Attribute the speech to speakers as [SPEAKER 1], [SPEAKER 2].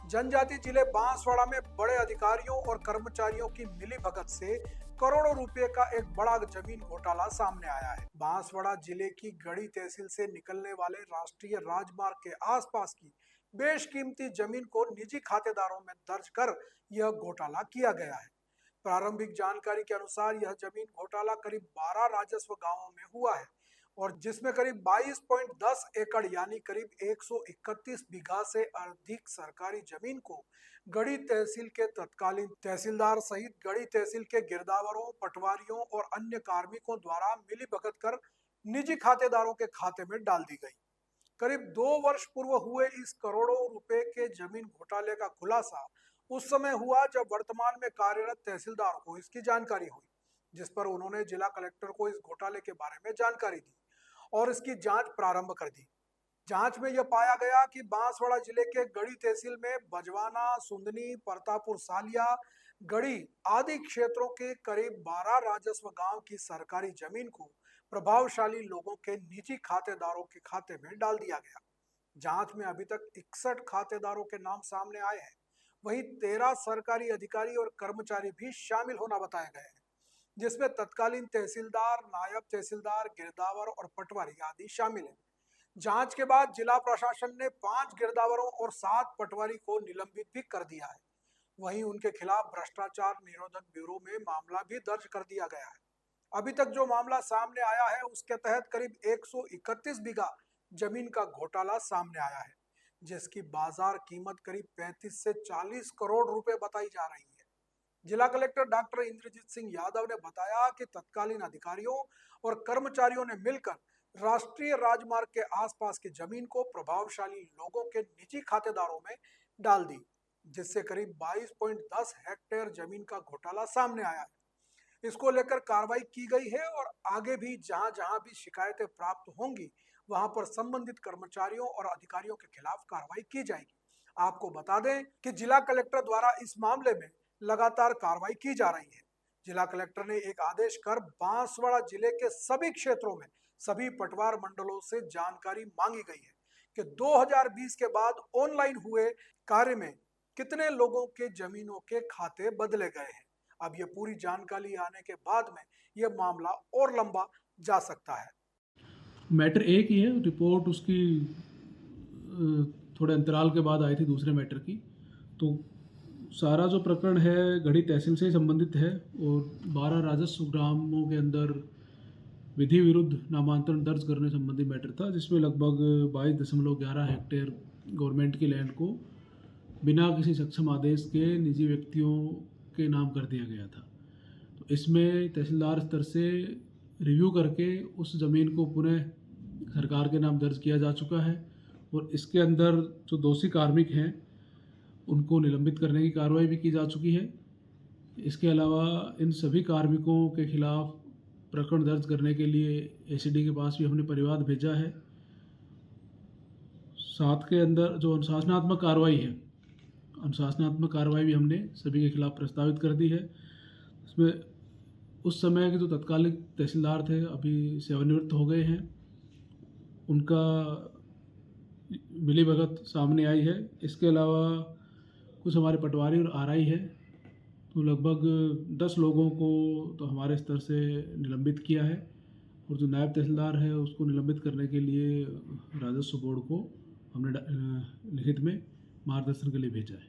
[SPEAKER 1] जनजातीय जिले बांसवाड़ा में बड़े अधिकारियों और कर्मचारियों की मिलीभगत से करोड़ों रुपए का एक बड़ा जमीन घोटाला सामने आया है। बांसवाड़ा जिले की गढ़ी तहसील से निकलने वाले राष्ट्रीय राजमार्ग के आसपास की बेशकीमती जमीन को निजी खातेदारों में दर्ज कर यह घोटाला किया गया है। प्रारंभिक जानकारी के अनुसार यह जमीन घोटाला करीब 12 राजस्व गांवों में हुआ है और जिसमें करीब 22.10 एकड़ यानी करीब 131 बीघा से अधिक सरकारी जमीन को गढ़ी तहसील के तत्कालीन तहसीलदार सहित गढ़ी तहसील के गिरदावरों, पटवारियों और अन्य कार्मिकों द्वारा मिलीभगत कर निजी खातेदारों के खाते में डाल दी गई। करीब 2 वर्ष पूर्व हुए इस करोड़ों रुपए के जमीन घोटाले का खुलासा उस समय हुआ जब वर्तमान में कार्यरत तहसीलदार को इसकी जानकारी हुई, जिस पर उन्होंने जिला कलेक्टर को इस घोटाले के बारे में जानकारी दी और इसकी जांच प्रारंभ कर दी। जांच में यह पाया गया कि बांसवाड़ा जिले के गढ़ी तहसील में बजवाना, सुंदनी, परतापुर सालिया, गढ़ी आदि क्षेत्रों के करीब 12 राजस्व गांव की सरकारी जमीन को प्रभावशाली लोगों के निजी खातेदारों के खाते में डाल दिया गया। जांच में अभी तक 61 खातेदारों के नाम सामने आए हैं। वहीं 13 सरकारी अधिकारी और कर्मचारी भी शामिल होना बताए गए हैं, जिसमें तत्कालीन तहसीलदार, नायब तहसीलदार, गिरदावर और पटवारी आदि शामिल हैं। जांच के बाद जिला प्रशासन ने 5 गिरदावरों और 7 पटवारी को निलंबित भी कर दिया है। वहीं उनके खिलाफ भ्रष्टाचार निरोधक ब्यूरो में मामला भी दर्ज कर दिया गया है। अभी तक जो मामला सामने आया है उसके तहत करीब 131 बीघा जमीन का घोटाला सामने आया है, जिसकी बाजार कीमत करीब 35 से 40 करोड़ रुपए बताई जा रही है। जिला कलेक्टर डॉक्टर इंद्रजीत सिंह यादव ने बताया कि तत्कालीन अधिकारियों और कर्मचारियों ने मिलकर राष्ट्रीय राजमार्ग के आसपास की जमीन को प्रभावशाली लोगों के निजी खातेदारों में डाल दी, जिससे करीब 22.10 हेक्टेयर जमीन का घोटाला सामने आया है। इसको लेकर कार्रवाई की गई है और आगे भी जहां जहां भी शिकायतें प्राप्त होंगी वहां पर संबंधित कर्मचारियों और अधिकारियों के खिलाफ कार्रवाई की जाएगी। आपको बता दें कि जिला कलेक्टर द्वारा इस मामले में लगातार कार्रवाई की जा रही है। जिला कलेक्टर ने एक आदेश कर बांसवाड़ा जिले के सभी क्षेत्रों में सभी पटवार मंडलों से जानकारी मांगी गई है कि 2020 के बाद ऑनलाइन हुए कार्य में कितने लोगों के जमीनों के खाते बदले गए हैं। अब ये पूरी जानकारी आने के बाद में यह मामला और लंबा जा सकता है।
[SPEAKER 2] मैटर एक ही है, रिपोर्ट उसकी थोड़े अंतराल के बाद आई थी दूसरे मैटर की। तो सारा जो प्रकरण है गढ़ी तहसील से ही संबंधित है और 12 राजस्व ग्रामों के अंदर विधि विरुद्ध नामांतरण दर्ज करने संबंधी मैटर था, जिसमें लगभग 22.11 हेक्टेयर गवर्नमेंट की लैंड को बिना किसी सक्षम आदेश के निजी व्यक्तियों के नाम कर दिया गया था। तो इसमें तहसीलदार स्तर से रिव्यू करके उस ज़मीन को पुनः सरकार के नाम दर्ज किया जा चुका है और इसके अंदर जो दोषी कार्मिक हैं उनको निलंबित करने की कार्रवाई भी की जा चुकी है। इसके अलावा इन सभी कार्मिकों के खिलाफ प्रकरण दर्ज करने के लिए एसीडी के पास भी हमने परिवाद भेजा है। साथ के अंदर जो अनुशासनात्मक कार्रवाई है, अनुशासनात्मक कार्रवाई भी हमने सभी के खिलाफ प्रस्तावित कर दी है। इसमें उस समय के जो तत्कालीन तहसीलदार थे अभी सेवानिवृत्त हो गए हैं, उनका मिलीभगत सामने आई है। इसके अलावा कुछ हमारे पटवारी और आरआई है, तो लगभग 10 लोगों को तो हमारे स्तर से निलंबित किया है और जो नायब तहसीलदार है उसको निलंबित करने के लिए राजस्व बोर्ड को हमने लिखित में मार्गदर्शन के लिए भेजा है।